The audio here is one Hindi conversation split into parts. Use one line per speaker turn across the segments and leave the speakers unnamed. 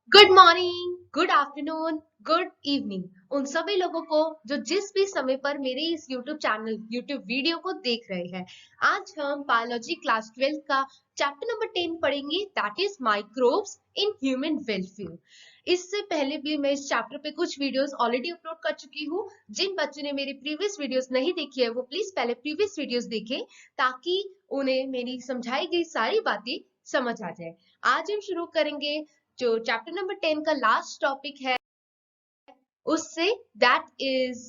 Good morning, good afternoon, good evening उन सभी लोगों को जो जिस भी समय पर मेरे इस YouTube चैनल YouTube वीडियो को देख रहे हैं। आज हम बायोलॉजी क्लास 12 का चैप्टर नंबर 10 पढ़ेंगे, that is microbes in human welfare. इससे पहले भी मैं इस चैप्टर पे कुछ वीडियोस ऑलरेडी अपलोड कर चुकी हूँ। जिन बच्चों ने मेरी प्रीवियस वीडियोस नहीं देखी है वो प्लीज पहले प्रीवियस वीडियोस देखें ताकि उन्हें मेरी समझाई गई सारी बातें समझ आ जाए। आज हम शुरू करेंगे जो चैप्टर नंबर 10 का लास्ट टॉपिक है उससे, that is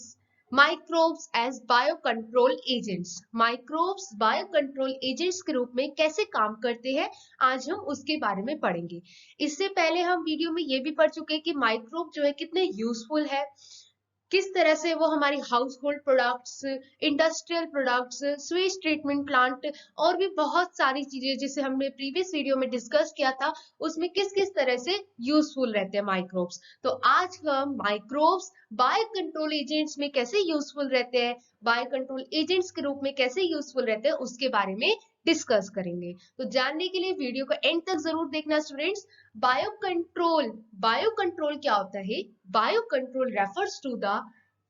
microbes as bio control agents. Microbes bio control agents के रूप में कैसे काम करते हैं, आज हम उसके बारे में पढ़ेंगे। इससे पहले हम वीडियो में ये भी पढ़ चुके हैं कि माइक्रोब जो है कितने यूजफुल है, किस तरह से वो हमारी house hold products, industrial products, Suez treatment plant और भी बहुत सारी चीजें जिसे हमने प्रीवियस वीडियो में डिस्कस किया था उसमें किस किस तरह से यूजफुल रहते हैं माइक्रोब्स। तो आज हम माइक्रोब्स बायो कंट्रोल एजेंट्स में कैसे यूजफुल रहते हैं, बायो कंट्रोल एजेंट्स के रूप में कैसे यूजफुल रहते हैं उसके बारे में डिस्कस करेंगे। तो जानने के लिए वीडियो को एंड तक जरूर देखना स्टूडेंट्स। बायो कंट्रोल क्या होता है? Bio control refers to the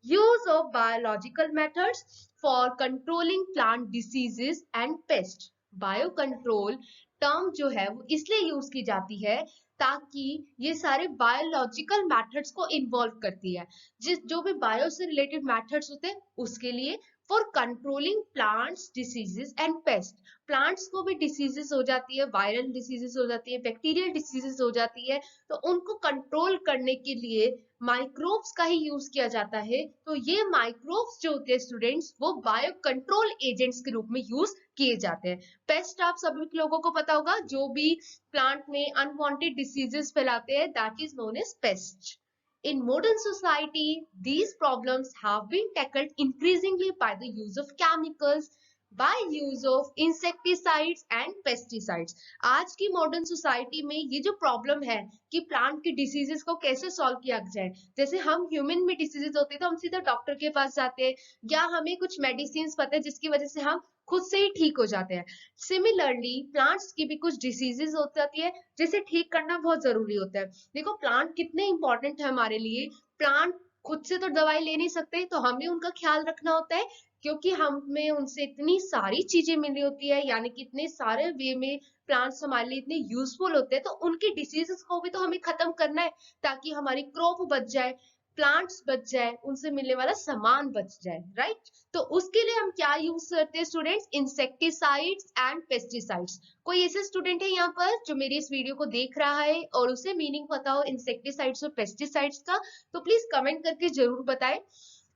use of biological methods for controlling plant diseases and pests। Bio control term जो है वो इसलिए यूज की जाती है ताकि ये सारे बायोलॉजिकल मेथड्स को इन्वॉल्व करती है। जो भी बायो से रिलेटेड मेथड्स होते हैं उसके लिए, for controlling plants diseases and paste. Plants को भी डिसीजेस हो जाती है, वायरल डिसीजेस हो जाती है, बैक्टीरियल डिसीजेस हो जाती है, तो उनको कंट्रोल करने के लिए माइक्रोब्स का ही यूज किया जाता है। तो ये माइक्रोब्स जो होते हैं स्टूडेंट्स वो बायो कंट्रोल एजेंट्स के रूप में यूज किए जाते हैं। पेस्ट आप सभी लोगों को पता होगा, जो भी प्लांट में अनवांटेड डिसीजेस फैलाते हैं, that is known as pest. In modern society, these problems have been tackled increasingly by the use of chemicals, by use of insecticides and pesticides। आज की मॉडर्न सोसाइटी में ये जो प्रॉब्लम है कि प्लांट की डिसीजेस को कैसे सॉल्व किया जाए, जैसे हम ह्यूमन में डिसीजेस होते हैं तो हम सीधा डॉक्टर के पास जाते हैं या हमें कुछ मेडिसिन पता है जिसकी वजह से हम खुद से ही ठीक हो जाते हैं। सिमिलरली प्लांट्स की भी कुछ डिसीजेस हो जाती है जिसे ठीक करना बहुत जरूरी होता है। देखो प्लांट कितने इंपॉर्टेंट है हमारे लिए। प्लांट खुद से तो दवाई ले नहीं सकते, तो हमें उनका ख्याल रखना होता है क्योंकि हमें उनसे इतनी सारी चीजें मिली होती है, यानी कि इतने सारे वे में प्लांट्स हमारे लिए इतने यूजफुल होते हैं, तो उनकी डिसीजेस को भी तो हमें खत्म करना है ताकि हमारी क्रॉप बच जाए, प्लांट्स बच जाए, उनसे मिलने वाला सामान बच जाए, राइट। तो उसके लिए हम क्या यूज करते हैं स्टूडेंट्स? Insecticides and pesticides. कोई ऐसे स्टूडेंट है यहाँ पर जो मेरी इस वीडियो को देख रहा है और उसे मीनिंग पता हो इंसेक्टिसाइड्स और पेस्टिसाइड्स का, तो प्लीज कमेंट करके जरूर बताएं।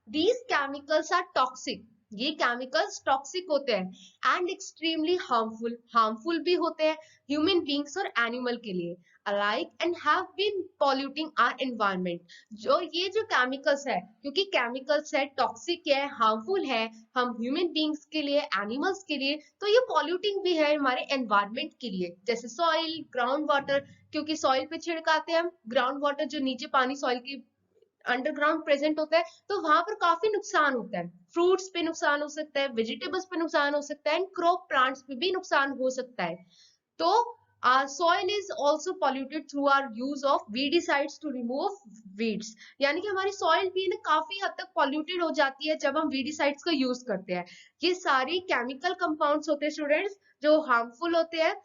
These chemicals are toxic। ये केमिकल्स टॉक्सिक होते हैं एंड एक्सट्रीमली हार्मफुल भी होते हैं ह्यूमन बींग्स और एनिमल के लिए alike and have been polluting our environment. जो ये जो केमिकल्स है, क्योंकि केमिकल्स है, टॉक्सिक है, हार्मफुल है हम ह्यूमन बींग्स के लिए, एनिमल्स के लिए, तो ये पॉल्यूटिंग भी है हमारे एनवायरनमेंट के लिए, जैसे सॉइल, ग्राउंड वाटर। क्योंकि सॉइल पे छिड़काते हैं हम, ग्राउंड वाटर जो नीचे पानी सॉइल की अंडरग्राउंड प्रेजेंट होता है, तो वहां पर काफी नुकसान होता है। फ्रूट्स पे नुकसान हो सकता है, वेजिटेबल्स पे नुकसान हो सकता है एंड क्रॉप प्लांट्स पे भी नुकसान हो सकता है। तो soil is also polluted through our use of weedicides to remove weeds। यानी कि हमारी सॉइल भी ना काफी हद तक पॉल्यूटेड हो जाती है जब हम वीडिसाइड्स का यूज करते हैं। ये सारी केमिकल कंपाउंड्स होते हैं स्टूडेंट्स जो हार्मफुल होते हैं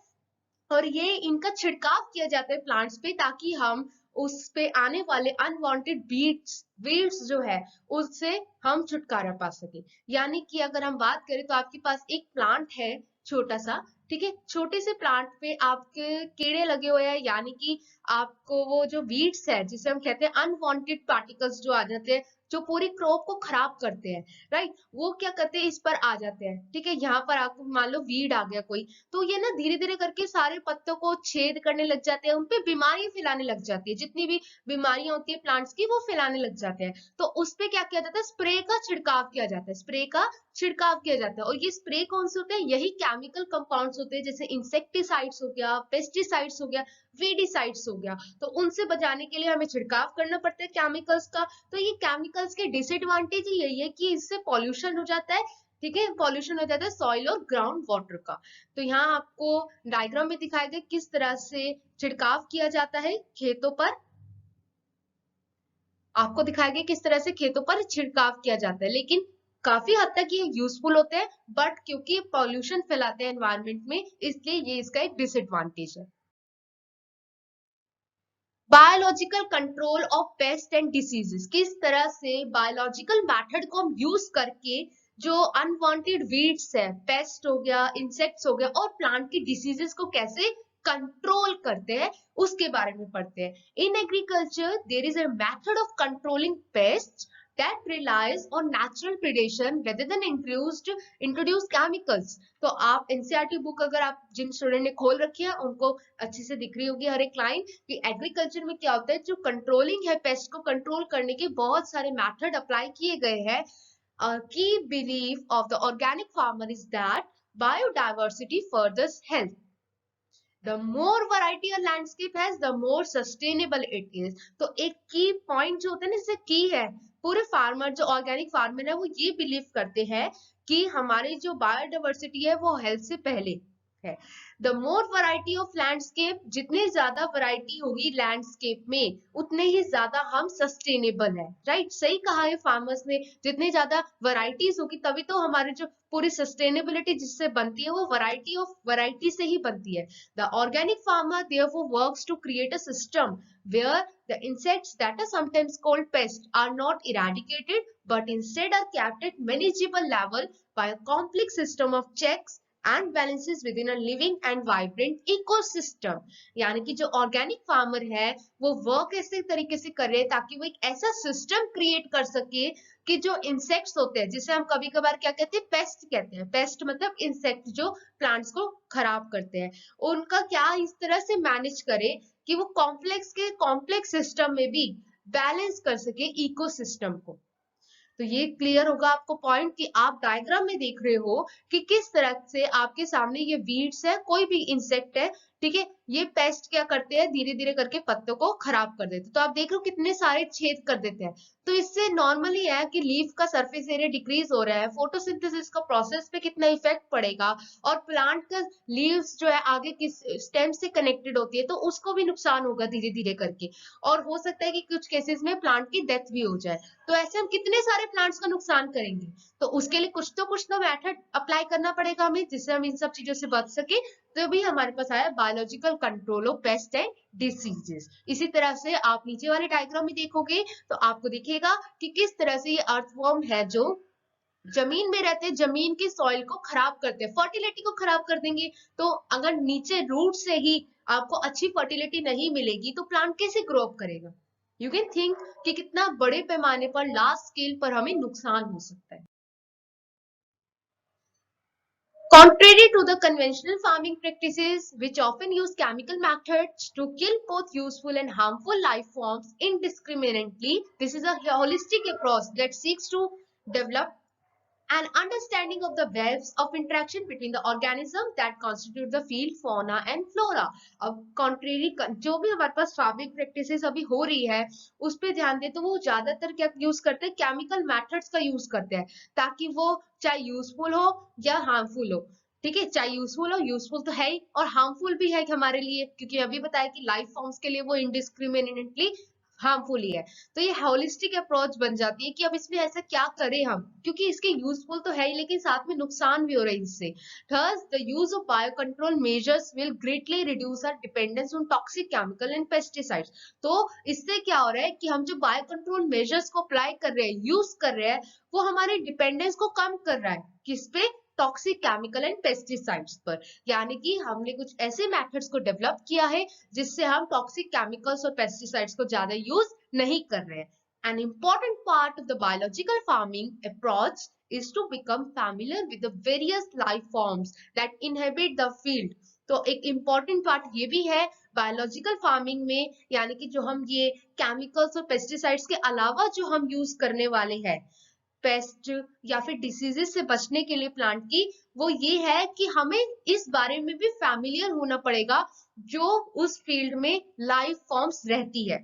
और ये इनका छिड़काव किया जाता है प्लांट्स पे ताकि हम उस पे आने वाले अनवांटेड वीड्स जो है उससे हम छुटकारा पा सके। यानी कि अगर हम बात करें तो आपके पास एक प्लांट है छोटा सा, ठीक है, छोटे से प्लांट पे आपके कीड़े लगे हुए हैं, यानी कि आपको वो जो वीड्स है जिसे हम कहते हैं अनवांटेड पार्टिकल्स जो आ जाते हैं जो पूरी क्रॉप को खराब करते हैं, राइट, वो क्या करते हैं इस पर आ जाते हैं। ठीक है, यहाँ पर आपको मान लो वीड आ गया कोई, तो ये ना धीरे धीरे करके सारे पत्तों को छेद करने लग जाते हैं, उनपे बीमारी फैलाने लग जाती है, जितनी भी बीमारियां होती है प्लांट्स की वो फैलाने लग जाते हैं। तो उस पे क्या किया जाता है? स्प्रे का छिड़काव किया जाता है, स्प्रे का छिड़काव किया जाता है। और ये स्प्रे कौन से होते हैं? यही केमिकल कंपाउंड्स होते हैं, जैसे इंसेक्टिसाइड्स हो गया, पेस्टिसाइड्स हो गया, वीडिसाइड्स हो गया। तो उनसे बचाने के लिए हमें छिड़काव करना पड़ता है केमिकल्स का। तो ये केमिकल्स के डिसएडवांटेज ही यही है कि इससे पॉल्यूशन हो जाता है, ठीक है, पॉल्यूशन हो जाता है सॉइल और ग्राउंड वाटर का। तो यहाँ आपको डायग्राम में दिखाया गया किस तरह से छिड़काव किया जाता है खेतों पर। आपको दिखाया गया किस तरह से खेतों पर छिड़काव किया जाता है, लेकिन काफी हद तक ये यूजफुल होते हैं, बट क्योंकि पॉल्यूशन फैलाते हैं एनवायरनमेंट में, इसलिए ये इसका एक डिसएडवांटेज है। Biological control of pest and diseases, किस तरह से बायोलॉजिकल मेथड को हम यूज करके जो अनवांटेड वीड्स है, पेस्ट हो गया, इंसेक्ट्स हो गया, और प्लांट की डिसीजेस को कैसे कंट्रोल करते हैं, उसके बारे में पढ़ते हैं। In agriculture there is a method of controlling pest that relies on natural predation rather than introduced chemicals। तो आप एनसीईआरटी बुक अगर आप जिन स्टूडेंट ने खोल रखी है उनको अच्छे से दिख रही होगी हर एक लाइन कि एग्रीकल्चर में क्या होता है, जो कंट्रोलिंग है, पेस्ट को कंट्रोल करने के बहुत सारे मेथड अप्लाई किए गए हैं। की belief of the organic farmer is that biodiversity furthers health. The more variety a landscape has, the more sustainable it is। तो एक की पॉइंट जो होता है ना, जैसे की है, पूरे फार्मर जो ऑर्गेनिक फार्मर है वो ये बिलीव करते हैं कि हमारी जो बायोडाइवर्सिटी है वो हेल्थ से पहले है। The more variety of landscape, जितनी ज्यादा वैरायटी होगी लैंडस्केप में उतने ही ज्यादा हम सस्टेनेबल है। राइट, सही कहा है फार्मर्स ने, जितनी ज्यादा वैरायटीज होगी तभी तो हमारी जो पूरी सस्टेनेबिलिटी जिससे बनती है वो वैरायटी ऑफ वैरायटी से ही बनती है। The organic farmer therefore works to create a system where the insects that are sometimes called pests are not eradicated but instead are kept at manageable level by a complex system of checks and balances within a living and vibrant ecosystem। यानी कि जो ऑर्गेनिक फार्मर है वो वर्क ऐसे तरीके से कर रहे हैं ताकि वो एक ऐसा सिस्टम क्रिएट कर सके कि जो इंसेक्ट्स होते हैं, जिसे हम कभी कभार क्या कहते हैं, पेस्ट कहते हैं। पेस्ट मतलब इंसेक्ट जो प्लांट्स को खराब करते हैं, उनका क्या इस तरह से मैनेज करे कि वो कॉम्प्लेक्स सिस्टम में भी बैलेंस कर सके इकोसिस्टम को। तो ये क्लियर होगा आपको पॉइंट कि आप डायग्राम में देख रहे हो कि किस तरह से आपके सामने ये वीड्स है, कोई भी इंसेक्ट है, ठीक है, ये पेस्ट क्या करते हैं, धीरे धीरे करके पत्तों को खराब कर देते हैं। तो आप देख रहे हो कितने सारे छेद कर देते हैं। तो इससे नॉर्मली है कि लीफ का सरफेस एरिया डिक्रीज हो रहा है, फोटोसिंथेसिस का प्रोसेस पे कितना इफेक्ट पड़ेगा, और प्लांट का लीव्स जो है आगे किस स्टेम से कनेक्टेड होती है तो उसको भी नुकसान होगा धीरे धीरे करके, और हो सकता है कि कुछ केसेस में प्लांट की डेथ भी हो जाए। तो ऐसे हम कितने सारे प्लांट्स का नुकसान करेंगे, तो उसके लिए कुछ तो मेथड अप्लाई करना पड़ेगा हमें जिससे हम इन सब चीजों से बच सके। तो भी हमारे पास आया biological control of pest and diseases. इसी तरह से आप नीचे वाले डायग्राम में देखोगे तो आपको दिखेगा कि किस तरह से ये अर्थवर्म है जो जमीन में रहते हैं, जमीन की सॉइल को खराब करते हैं, फर्टिलिटी को खराब कर देंगे। तो अगर नीचे रूट से ही आपको अच्छी फर्टिलिटी नहीं मिलेगी तो प्लांट कैसे ग्रो अप करेगा। यू कैन थिंक कि कितना बड़े पैमाने पर, लार्ज स्केल पर हमें नुकसान हो सकता है। Contrary to the conventional farming practices, which often use chemical methods to kill both useful and harmful life forms indiscriminately, this is a holistic approach that seeks to develop an understanding of the webs of interaction between the organisms that constitute the field fauna and flora। अब contrary जो भी हमारे पास फार्मिंग प्रैक्टिसेस अभी हो रही है उस पे ध्यान दे तो वो ज्यादातर क्या यूज करते हैं, केमिकल मेथड्स का यूज करते हैं ताकि वो चाहे यूजफुल हो या हार्मफुल हो। ठीक है, चाहे यूजफुल हो, यूजफुल तो है ही, और हार्मफुल भी है हमारे लिए, क्योंकि अभी बताया कि लाइफ फॉर्म्स के लिए वो इनडिस्क्रिमिनेटली हार्मफुल ही है। तो ये होलिस्टिक अप्रोच बन जाती है कि अब इसमें ऐसा क्या करें हम, क्योंकि इसके यूजफुल तो है ही लेकिन साथ में नुकसान भी हो रहा है इससे। Thus, the use of biocontrol measures will greatly reduce our dependence on toxic chemical and pesticides। तो इससे क्या हो रहा है कि हम जो बायोकंट्रोल मेजर्स को अप्लाई कर रहे हैं, यूज कर रहे हैं, वो हमारे डिपेंडेंस को कम कर रहा है, किस पे, टॉक्सिक केमिकल एंड पेस्टिसाइड्स पर। यानी कि हमने कुछ ऐसे मेथड्स को डेवलप किया है जिससे हम टॉक्सिक केमिकल्स और पेस्टिसाइड्स को ज्यादा यूज नहीं कर रहे हैं। An important part of the biological farming approach is to become familiar with the various life forms that inhabit the field। तो एक important part ये भी है बायोलॉजिकल फार्मिंग में, यानी कि जो हम ये केमिकल्स और पेस्टिसाइड्स के अलावा जो हम यूज करने वाले हैं पेस्ट या फिर डिसीजेस से बचने के लिए प्लांट की, वो ये है कि हमें इस बारे में भी फैमिलियर होना पड़ेगा जो उस फील्ड में लाइफ फॉर्म्स रहती है।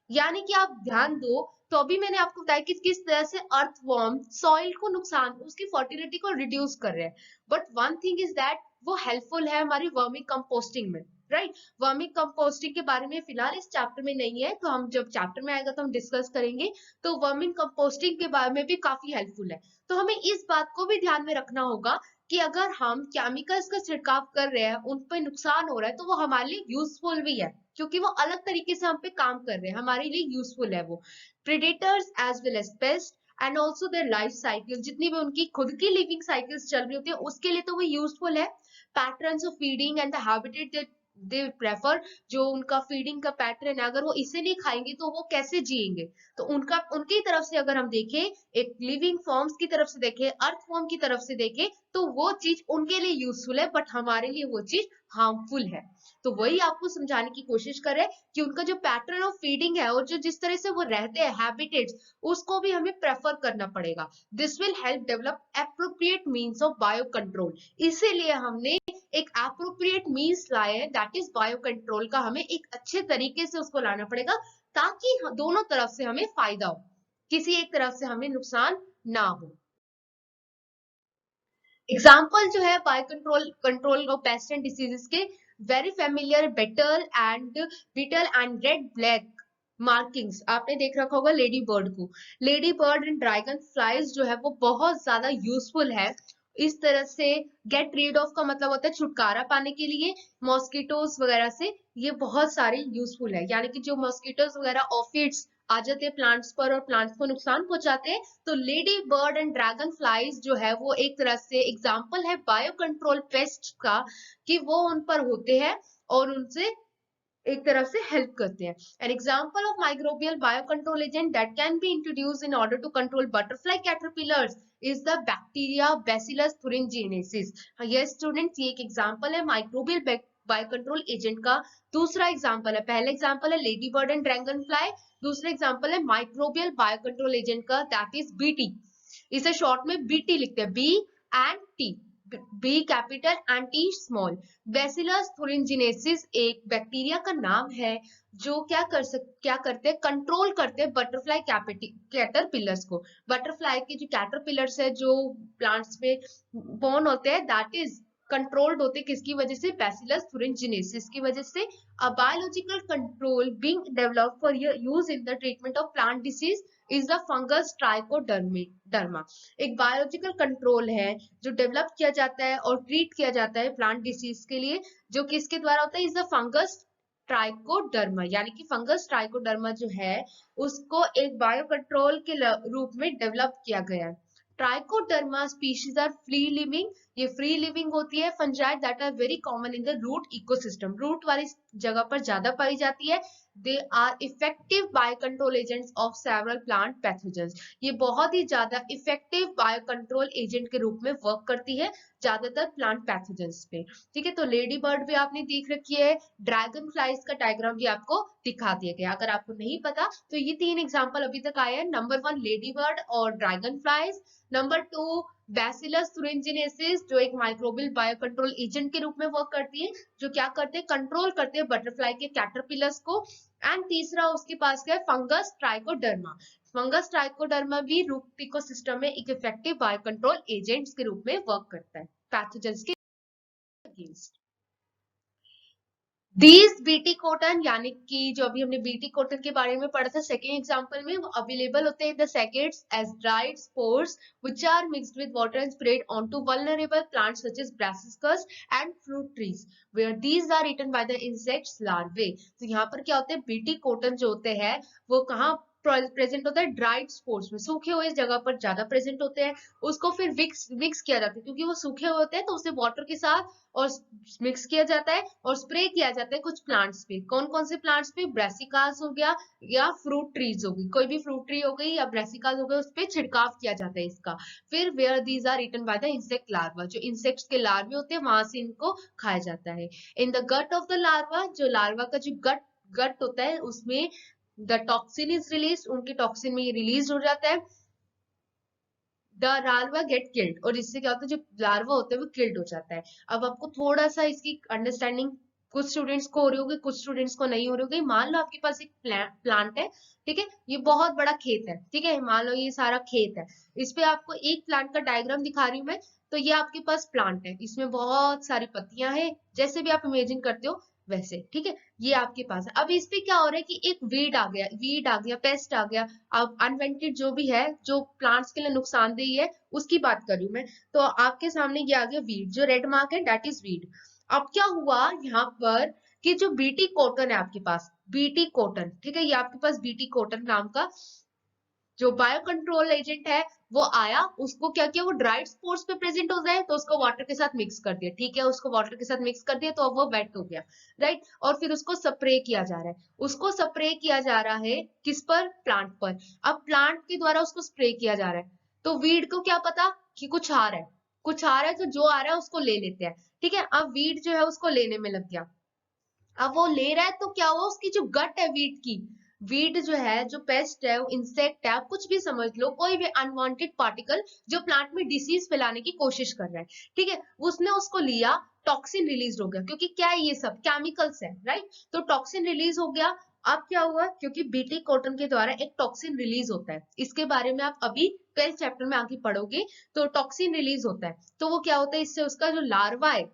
यानी कि आप ध्यान दो तो तो अभी मैंने आपको बताया कि किस तरह से अर्थवर्म सॉइल को नुकसान, उसकी फर्टिलिटी को रिड्यूस कर रहे हैं, but one thing is that वो हेल्पफुल है हमारी वर्मिंग कंपोस्टिंग में, राइट। वर्मिंग कंपोस्टिंग के बारे में फिलहाल इस चैप्टर में नहीं है, तो हम जब चैप्टर में आएगा तो हम डिस्कस करेंगे। तो वर्मिंग कंपोस्टिंग के बारे में भी काफी हेल्पफुल है। तो हमें इस बात को भी ध्यान में रखना होगा कि अगर हम केमिकल्स का छिड़काव कर रहे हैं, उन पे नुकसान हो रहा है, तो वो हमारे लिए यूजफुल भी है, क्योंकि वो अलग तरीके से हम पे काम कर रहे हैं, हमारे लिए यूजफुल है वो। Predators as well as pest and also their life cycle, जितनी भी उनकी खुद की लिविंग साइकिल्स चल रही होती है उसके लिए तो वो यूजफुल है। Patterns of feeding and the habitat they prefer, जो उनका फीडिंग का पैटर्न है, अगर वो इसे नहीं खाएंगे तो वो कैसे जिएंगे। तो उनका, उनकी तरफ से अगर हम देखें, एक लिविंग फॉर्म्स की तरफ से देखें, अर्थ फॉर्म की तरफ से देखें, तो वो चीज उनके लिए यूजफुल है, बट हमारे लिए वो चीज हार्मफुल है। तो वही आपको समझाने की कोशिश कर रहे हैं कि उनका जो पैटर्न ऑफ फीडिंग है और जो जिस तरह से वो रहते हैं, हैबिटेट्स, उसको भी हमें प्रेफर करना पड़ेगा। This will help develop appropriate means of bio control. इसीलिए हमने एक एप्रोप्रिएट मीन्स लाए हैं, दैट इज बायो कंट्रोल का। हमें एक अच्छे तरीके से उसको लाना पड़ेगा ताकि दोनों तरफ से हमें फायदा हो, किसी एक तरफ से हमें नुकसान ना हो। एग्जाम्पल जो है bio control of pest and diseases के, very familiar beetle and red black markings, आपने देख रखा होगा लेडी बर्ड को। Lady bird and dragon flies जो है वो बहुत ज्यादा यूजफुल है। इस तरह से गेट रीड ऑफ का मतलब होता है छुटकारा पाने के लिए मॉस्किटोज वगैरह से, ये बहुत सारे यूजफुल है। यानी कि जो मॉस्किटोज वगैरह ऑफिड्स आ जाते हैं प्लांट्स पर और प्लांट्स को नुकसान पहुंचाते हैं, तो lady bird and dragon flies जो है वो एक तरह से एग्जाम्पल है बायो कंट्रोल पेस्ट का, कि वो उन पर होते हैं और उनसे एक तरफ से हेल्प करते हैं। An example of microbial bio control agent that can be introduce in order to control butterfly caterpillars is the bacteria Bacillus thuringiensis। ये स्टूडेंट्स, ये एक एग्जाम्पल है माइक्रोबियल बायो कंट्रोल एजेंट का। दूसरा एग्जाम्पल है, पहला एग्जाम्पल है lady bird and dragon fly, दूसरा एग्जाम्पल है माइक्रोबियल बायो कंट्रोल एजेंट का, दैट इज बीटी। इसे शॉर्ट में बीटी लिखते हैं, B and T, B capital and T small. Bacillus thuringiensis एक बैक्टीरिया का नाम है जो क्या करते हैं, कंट्रोल करते हैं बटरफ्लाई कैटरपिलर्स को। बटरफ्लाई के जो कैटरपिलर्स है जो प्लांट्स में बॉर्न होते हैं, दैट इज कंट्रोल्ड होते हैं किसकी वजह से, बैसिलस thuringiensis की वजह से। A biological control being developed for use in the treatment of plant disease is the fungus trichoderma. एक बायोलॉजिकल कंट्रोल है जो डेवलप किया जाता है और ट्रीट किया जाता है प्लांट डिसीज के लिए, जो किसके द्वारा होता है, इज द फंगस ट्राइकोडर्मा। यानी कि फंगस ट्राइकोडर्मा जो है उसको एक बायो कंट्रोल के रूप में डेवलप किया गया है। Trichoderma species are free living, ये फ्री लिविंग होती है fungi that are very common in the root ecosystem, root वाली जगह पर ज्यादा पाई जाती है। They are effective bio control agents of several plant pathogens, ये बहुत ही ज्यादा इफेक्टिव बायो कंट्रोल एजेंट के रूप में वर्क करती है ज्यादातर प्लांट पैथोजेंस पे। ठीक है, तो लेडी बर्ड भी आपने देख रखी है, ड्रैगन फ्लाइज का डायग्राम भी आपको दिखा दिया गया। अगर आपको नहीं पता तो ये तीन एग्जाम्पल अभी तक आए हैं, नंबर 1 लेडी बर्ड और dragon flies, number 2 bacillus thuringiensis जो एक माइक्रोबियल बायो कंट्रोल एजेंट के रूप में वर्क करती है, जो क्या करते हैं, कंट्रोल करते हैं बटरफ्लाई के कैटरपिलर्स को। एंड तीसरा उसके पास क्या है, फंगस ट्राइकोडर्मा। फंगस ट्राइकोडर्मा भी रूट इकोसिस्टम में एक इफेक्टिव बायो कंट्रोल एजेंट्स के रूप में वर्क करता है पैथोजेंस के अगेंस्ट। दीज बीटी कॉटन, यानी कि जो अभी हमने बीटी कॉटन के बारे में पढ़ा था सेकेंड एग्जांपल में, वो अवेलेबल होते हैं in the sachets as dried spores which are mixed with water and spread onto vulnerable plants such as brassicas and fruit trees where these are eaten by the insects larvae. तो यहाँ पर क्या होते हैं, बीटी कॉटन जो होते हैं वो कहाँ प्रेजेंट होता है, ड्राइड स्पोर्स में, सूखे हुए जगह पर ज्यादा प्रेजेंट होते हैं। उसको फिर मिक्स किया जाता है, क्योंकि वो सूखे हुए होते हैं तो उसे वाटर के साथ और मिक्स किया जाता है और स्प्रे किया जाता है कुछ प्लांट्स पे। कौन कौन से प्लांट्स पे, ब्रासिकास हो गया या फ्रूट ट्रीज होगी, कोई भी फ्रूट ट्री हो गई या ब्रासिकास हो गया, उस पे छिड़काव किया जाता है इसका। फिर where these are eaten by the insect larva, जो इंसेक्ट्स के लार्वे होते हैं वहां से इनको खाया जाता है। In the gut of the larva, जो लार्वा का जो गट होता है उसमें द टॉक्सिन इज रिलीज, उनके टॉक्सिन में ये रिलीज हो जाता है। द लार्वा गेट किल्ड, और इससे क्या होता है, जो लार्वा होता है वो किल्ड हो जाता है। अब आपको थोड़ा सा इसकी अंडरस्टैंडिंग कुछ स्टूडेंट्स को हो रही होगी, कुछ स्टूडेंट्स को नहीं हो रही होगी। मान लो आपके पास एक प्लांट है, ठीक है, ये बहुत बड़ा खेत है, ठीक है, मान लो ये सारा खेत है, इस पे आपको एक प्लांट का डायग्राम दिखा रही हूँ मैं। तो ये आपके पास प्लांट है, इसमें बहुत सारी पत्तियां हैं, जैसे भी आप इमेजिन करते हो वैसे, ठीक है, ये आपके पास है। अब इस पे क्या हो रहा है कि एक वीड आ गया, पेस्ट आ गया, अब अनवांटेड जो भी है, जो प्लांट्स के लिए नुकसानदेही है, उसकी बात कर रही हूँ मैं। तो आपके सामने ये आ गया वीड, जो रेड मार्क है दैट इज वीड। अब क्या हुआ यहाँ पर कि जो बीटी कॉटन है आपके पास, बीटी कॉटन, ठीक है, ये आपके पास बीटी कॉटन नाम का जो बायो कंट्रोल एजेंट है वो आया, उसको क्या किया, वो ड्राइड स्पोर्स पे प्रेजेंट हो जाए तो उसको वाटर के साथ मिक्स कर दिया, ठीक है, उसको वाटर के साथ मिक्स कर दिया तो अब वो वेट हो गया, राइट, और फिर उसको स्प्रे किया जा रहा है, उसको स्प्रे किया जा रहा है किस पर, प्लांट पर। अब प्लांट के द्वारा उसको स्प्रे किया जा रहा है, तो वीड को क्या पता कि कुछ आ रहा है, कुछ आ रहा है, तो जो आ रहा है उसको ले लेते हैं, ठीक है। अब वीड जो है उसको लेने में लग गया, अब वो ले रहा है तो क्या हुआ, उसकी जो गट है वीट की, वीट जो है, जो पेस्ट है, वो इंसेक्ट है, आप कुछ भी समझ लो, कोई भी अनवांटेड पार्टिकल जो प्लांट में डिसीज फैलाने की कोशिश कर रहा है, ठीक है, उसने उसको लिया, टॉक्सिन रिलीज हो गया, क्योंकि क्या है, ये सब केमिकल्स है, राइट, तो टॉक्सिन रिलीज हो गया। अब क्या हुआ, क्योंकि बीटी कॉटन के द्वारा एक टॉक्सिन रिलीज होता है, इसके बारे में आप अभी 12th चैप्टर में आगे पढ़ोगे, तो टॉक्सिन रिलीज होता है, तो वो क्या होता है, इससे उसका जो लार्वा है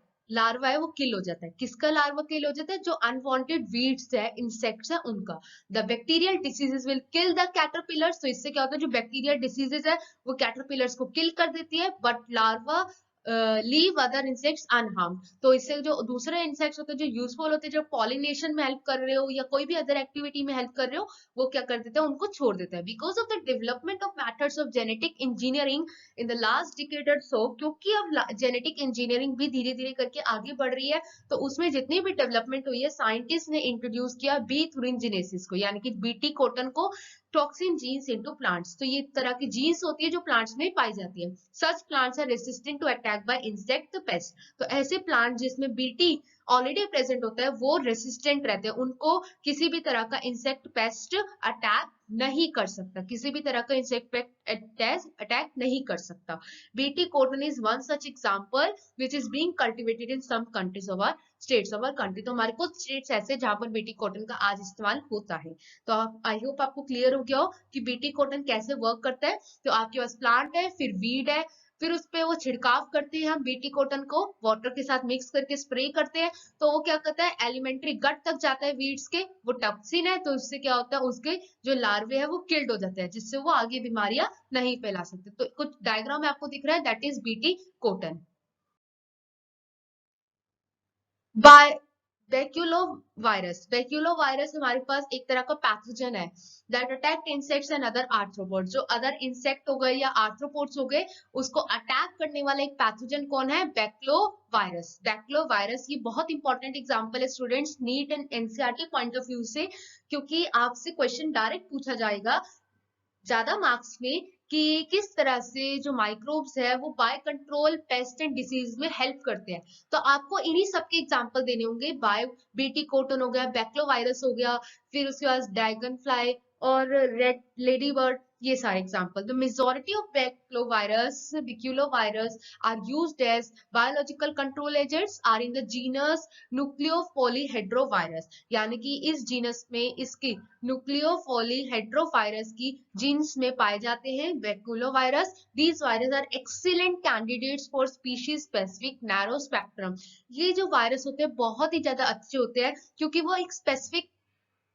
वो किल हो जाता है। किसका लार्वा किल हो जाता है, जो अनवांटेड वीड्स है, इंसेक्ट्स है, उनका। The bacterial diseases will kill the caterpillars, तो इससे क्या होता है, जो बैक्टीरियल डिसीजेस है वो कैटरपिलर्स को किल कर देती है, but larva leave other insects unharmed, तो इससे जो दूसरे इंसेक्ट्स होते हैं जो यूजफुल होते हैं, जो पॉलिनेशन में हेल्प कर रहे हो या कोई भी अदर एक्टिविटी में हेल्प कर रहे हो, वो क्या कर देते हैं, उनको छोड़ देते हैं। Because of the development of methods of genetic engineering in the last decade और सो, क्योंकि अब जेनेटिक इंजीनियरिंग भी धीरे धीरे करके आगे बढ़ रही है, तो उसमें जितनी भी डेवलपमेंट हुई है, साइंटिस्ट ने इंट्रोड्यूस किया बी थ्रिनजिनेसिस को, यानी कि बीटी कॉटन को, टॉक्सिन जीन्स इनटू प्लांट्स। तो ये तरह की जीन्स होती है जो प्लांट्स में पाई जाती है। Such plants are resistant to attack by insect pest, तो ऐसे प्लांट जिसमें बीटी ऑलरेडी प्रेजेंट होता है वो रेसिस्टेंट रहते हैं, उनको किसी भी तरह का इंसेक्ट पेस्ट अटैक नहीं कर सकता, किसी भी तरह का इंसेक्ट अटैक नहीं कर सकता। BT cotton is one such example which is being cultivated in some countries of our states of our country. तो हमारे कुछ स्टेट्स ऐसे जहां पर बीटी कॉटन का आज इस्तेमाल होता है। तो आप, आई होप आपको क्लियर हो गया हो कि बीटी कॉटन कैसे वर्क करता है। तो आपके पास प्लांट है, फिर वीड है, फिर उस पे वो छिड़काव करते हैं हम बीटी कॉटन को, वाटर के साथ मिक्स करके स्प्रे करते हैं, तो वो क्या करता है, एलिमेंट्री गट तक जाता है वीड्स के, वो टॉक्सिन है, तो उससे क्या होता है, उसके जो लार्वे है वो किल्ड हो जाते हैं, जिससे वो आगे बीमारियां नहीं फैला सकते। तो कुछ डायग्राम आपको दिख रहा है, that is BT cotton. By baculovirus हमारे पास एक तरह का पैथोजन है that attack insects and other arthropods. जो अदर इंसेक्ट हो गए या आर्थ्रोपोड्स हो गए, उसको अटैक करने वाला एक पैथोजन कौन है, बैक्लोवायरस। बैक्लोवायरस ये बहुत इंपॉर्टेंट एग्जांपल है students, neat and NCERT point of view से, क्योंकि आपसे क्वेश्चन डायरेक्ट पूछा जाएगा ज्यादा मार्क्स में कि किस तरह से जो माइक्रोब्स है वो bio control pest and disease में हेल्प करते हैं। तो आपको इन्हीं सब के एग्जांपल देने होंगे, बायो बीटी कोटन हो गया, बैक्लोवायरस हो गया, फिर उसके बाद ड्रैगन फ्लाई और रेड लेडी बर्ड, ये सारे example. The majority of baculovirus are used as biological control agents are in the genus nucleopolyhedrovirus, यानी कि इस जीनस में इसकी न्यूक्लियोपॉलीहेड्रोवायरस की जीन्स में पाए जाते हैं baculovirus. These virus are excellent candidates for species specific narrow spectrum. ये जो वायरस होते हैं बहुत ही ज्यादा अच्छे होते हैं, क्योंकि वो एक स्पेसिफिक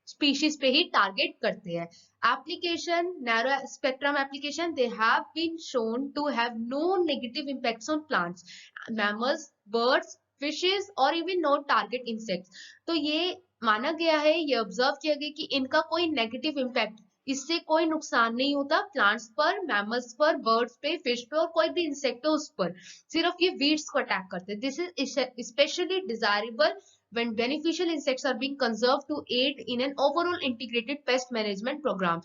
स्पीशीज पे ही टारगेट करते हैं। Application, narrow spectrum application, they have been shown to have no negative impacts on plants, mammals, birds, fishes और इवन नो टारगेट इंसेक्ट्स। तो ये माना गया है, ये ऑब्जर्व किया गया कि इनका कोई नेगेटिव इम्पैक्ट, इससे कोई नुकसान नहीं होता प्लांट्स पर, मैमल्स पर, बर्ड्स पे, फिश पे और कोई भी इंसेक्ट हो उस पर, सिर्फ ये वीड्स को अटैक करते हैं। This is specially desirable when beneficial insects are being conserved to aid in an overall integrated pest management program।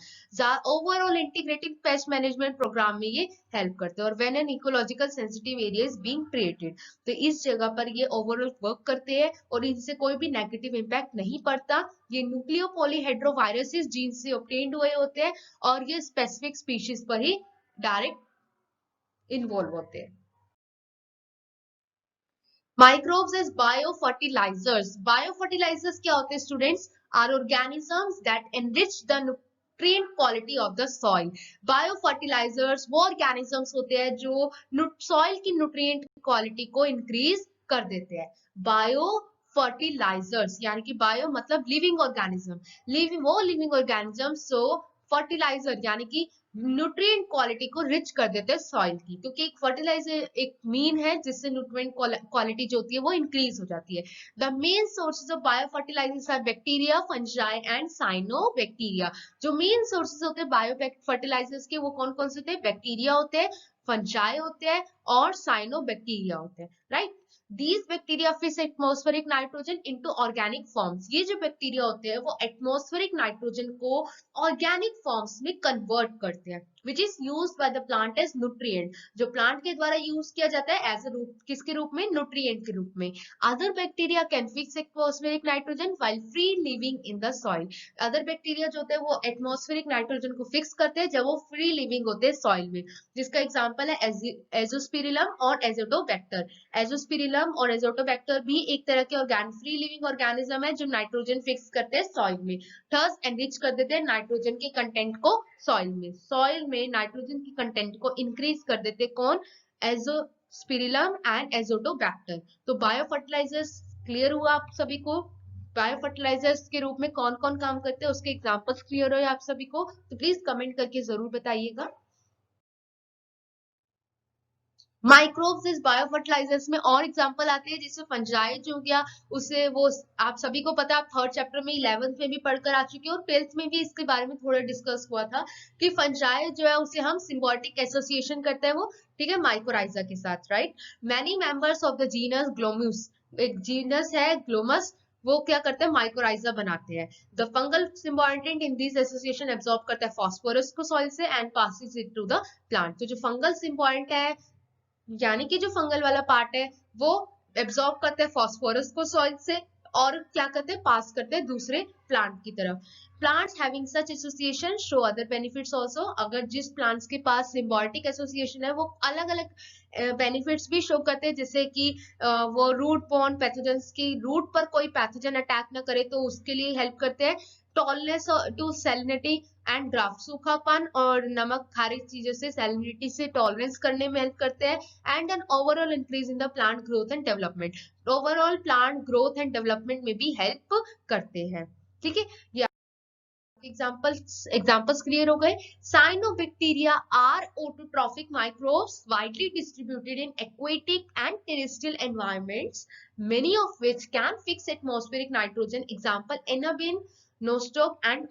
overall integrated pest management program में ये help करते हैं। और when an ecological sensitive area is being created, तो इस जगह पर ये overall work करते हैं और इनसे कोई भी negative impact नहीं पड़ता। ये न्यूक्लियोपॉलीहेड्रोवायरसेस जीन से obtained हुए होते हैं और ये specific species पर ही direct involve होते हैं। Microbes as biofertilizers. Biofertilizers क्या होते हैं students? Are organisms that enrich the nutrient quality of the soil. Biofertilizers वो organisms होते हैं जो soil की nutrient quality को increase कर देते हैं. Bio फर्टिलाइजर्स यानी कि बायो मतलब लिविंग ऑर्गेनिज्म, लिविंग ऑर्गेनिज्म, सो फर्टिलाइजर यानी कि न्यूट्रिएंट क्वालिटी को रिच कर देते हैं सॉइल की, क्योंकि एक फर्टिलाइजर एक मीन है जिससे न्यूट्रिएंट क्वालिटी जो होती है वो इंक्रीज हो जाती है. The main sources of bio fertilisers are bacteria, fungi and cyanobacteria. जो मेन सोर्सेज होते हैं बायो फर्टिलाइजर्स के वो कौन कौन से होते हैं? बैक्टीरिया होते हैं, फंजाई होते हैं और साइनोबैक्टीरिया होते हैं, right. These bacteria fix atmospheric nitrogen into organic forms. ये जो बैक्टीरिया होते हैं वो एटमॉस्फेरिक नाइट्रोजन को ऑर्गेनिक फॉर्म्स में कन्वर्ट करते हैं, which is use by the plant as nutrient. जो प्लांट के द्वारा यूज किया जाता है एज अ रूप, किसके रूप में? न्यूट्रिएंट के रूप में. Other bacteria can fix atmospheric nitrogen while free living in the soil. Other bacteria जो होते हैं वो एटमॉस्फेरिक नाइट्रोजन को फिक्स करते हैं जब वो फ्री लिविंग होते हैं सॉइल में, जिसका एग्जाम्पल है एजोस्पिरिलम और एजोटोबैक्टर. एजोस्पिरिलम और एजोटोबैक्टर भी एक तरह के फ्री लिविंग ऑर्गेनिज्म है जो नाइट्रोजन फिक्स करते हैं सॉइल में, थस एनरिच कर देते हैं नाइट्रोजन के कंटेंट को सॉइल में नाइट्रोजन की कंटेंट को इंक्रीज कर देते हैं. कौन? Azospirillum and Azotobacter. तो बायो फर्टिलाइजर्स क्लियर हुआ आप सभी को? बायो फर्टिलाइजर्स के रूप में कौन कौन काम करते हैं उसके एग्जांपल्स क्लियर हो आप सभी को? तो प्लीज कमेंट करके जरूर बताइएगा. माइक्रोब्स इस बायोफर्टिलाइजर्स में और एग्जांपल आते हैं, जैसे फंजाई जो हो गया, उसे वो आप सभी को पता है, आप थर्ड चैप्टर में 11th में भी पढ़कर आ चुके हैं और 12th में भी इसके बारे में थोड़ा डिस्कस हुआ था कि फंजाई जो है उसे हम सिम्बायोटिक एसोसिएशन करते हैं वो, ठीक है, माइकोराइजा के साथ, right. Many members of the genus Glomus, एक जीनस है ग्लोमस, वो क्या करते हैं? माइकोराइजा बनाते हैं. The fungal symbiont in this association absorb करता है फास्फोरस को सॉइल से and passes it to the plant. तो जो फंगल सिम्बायोटेंट है यानी कि जो फंगल वाला पार्ट है वो एब्जॉर्ब करते हैं फास्फोरस को सॉइल से और क्या करते हैं? पास करते हैं दूसरे प्लांट की तरफ. Plants having such association show other benefits also. अगर जिस प्लांट्स के पास सिम्बायोटिक एसोसिएशन है वो अलग अलग बेनिफिट्स भी शो करते हैं, जैसे कि वो रूट बॉर्न पैथोजेंस की रूट पर कोई पैथोजन अटैक ना करे तो उसके लिए हेल्प करते हैं. Tolerance to salinity and drought, सूखापन और नमक खारी चीजों से सैलिनिटी से टॉलरेंस करने में हेल्प करते हैं. And an overall increase in the plant growth and development, overall plant growth and development में भी हेल्प करते हैं, ठीक है. ये एग्जांपल्स क्लियर हो गए. Cyanobacteria are autotrophic microbes widely distributed in aquatic and terrestrial environments, many of which can fix atmospheric nitrogen. Example Anabaena, Nostoc and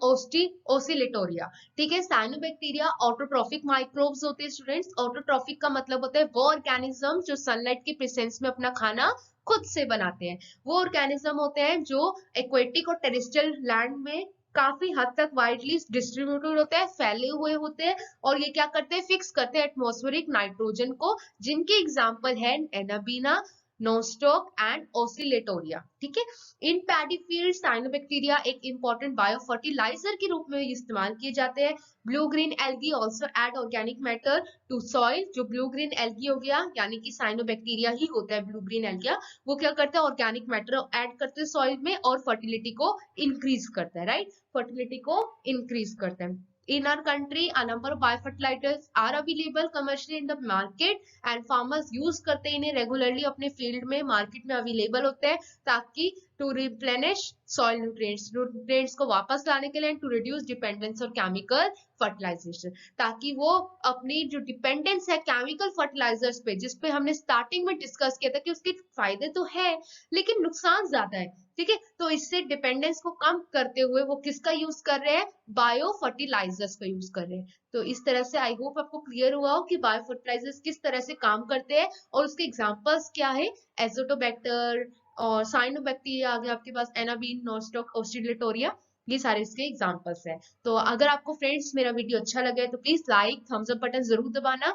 Oscillatoria. ठीक है, साइनोबैक्टीरिया ऑटोट्रॉफिक माइक्रोब्स होते हैं स्टूडेंट्स. ऑटोट्रॉफिक का मतलब होता है वो ऑर्गेनिज्म जो सनलाइट की प्रेजेंस में अपना खाना खुद से बनाते हैं. वो ऑर्गेनिज्म होते हैं जो एक्वेटिक और टेरेस्ट्रियल लैंड में काफी हद तक वाइडली डिस्ट्रीब्यूटेड होते हैं, फैले हुए होते हैं और ये क्या करते हैं? फिक्स करते हैं एटमॉस्फेरिक नाइट्रोजन को, जिनके एग्जांपल है एनाबीना, नोस्टोक एंड ओसिलेटोरिया. ठीक है. इन पैडी फील्ड साइनोबैक्टीरिया एक इंपॉर्टेंट बायो फर्टिलाइजर के रूप में इस्तेमाल किए जाते हैं. Blue green algae also add organic matter to soil. जो ब्लू ग्रीन एल्गी हो गया यानी कि साइनोबैक्टीरिया ही होता है ब्लू ग्रीन एल्गिया, वो क्या करता है? ऑर्गेनिक मैटर ऐड करते हैं सॉइल में और फर्टिलिटी को इंक्रीज करता है, राइट. फर्टिलिटी को इंक्रीज करता है. In our country, a number of biofertilizers are available commercially in the market and farmers use करते हैं इन्हें रेगुलरली अपने फील्ड में, मार्केट में अवेलेबल होते हैं ताकि टू रिप्लेनिश सॉइल न्यूट्रिएंट्स को वापस लाने के लिए, to reduce dependence on chemical fertilisation, ताकि वो अपनी जो डिपेंडेंस है केमिकल फर्टिलाइजर्स पे, जिसपे हमने स्टार्टिंग में डिस्कस किया था कि उसके फायदे तो है लेकिन नुकसान ज्यादा है, ठीक है. तो इससे डिपेंडेंस को कम करते हुए वो किसका यूज कर रहे हैं? बायो फर्टिलाइजर्स का यूज कर रहे हैं. तो इस तरह से आई होप आपको क्लियर हुआ हो कि बायो फर्टिलाइजर्स किस तरह से काम करते हैं और उसके एग्जांपल्स क्या है. एजोटोबैक्टर और साइनोबैक्टीरिया आ गया आपके पास, एनाबीन, नोस्टोक, ओसिलेटोरिया, ये सारे इसके एग्जांपल्स हैं. तो अगर आपको फ्रेंड्स मेरा वीडियो अच्छा लगे तो please like, thumbs up button जरूर दबाना.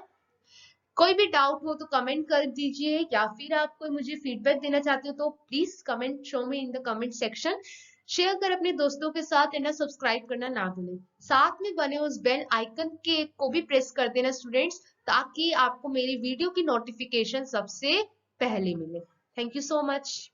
कोई भी डाउट हो तो कमेंट कर दीजिए या फिर आप कोई मुझे फीडबैक देना चाहते हो तो please comment show me in the comment section. Share कर अपने दोस्तों के साथ, एंड सब्सक्राइब करना ना भूलें. साथ में बने उस बेल आइकन के को भी प्रेस कर देना स्टूडेंट्स, ताकि आपको मेरी वीडियो की नोटिफिकेशन सबसे पहले मिले. Thank you so much.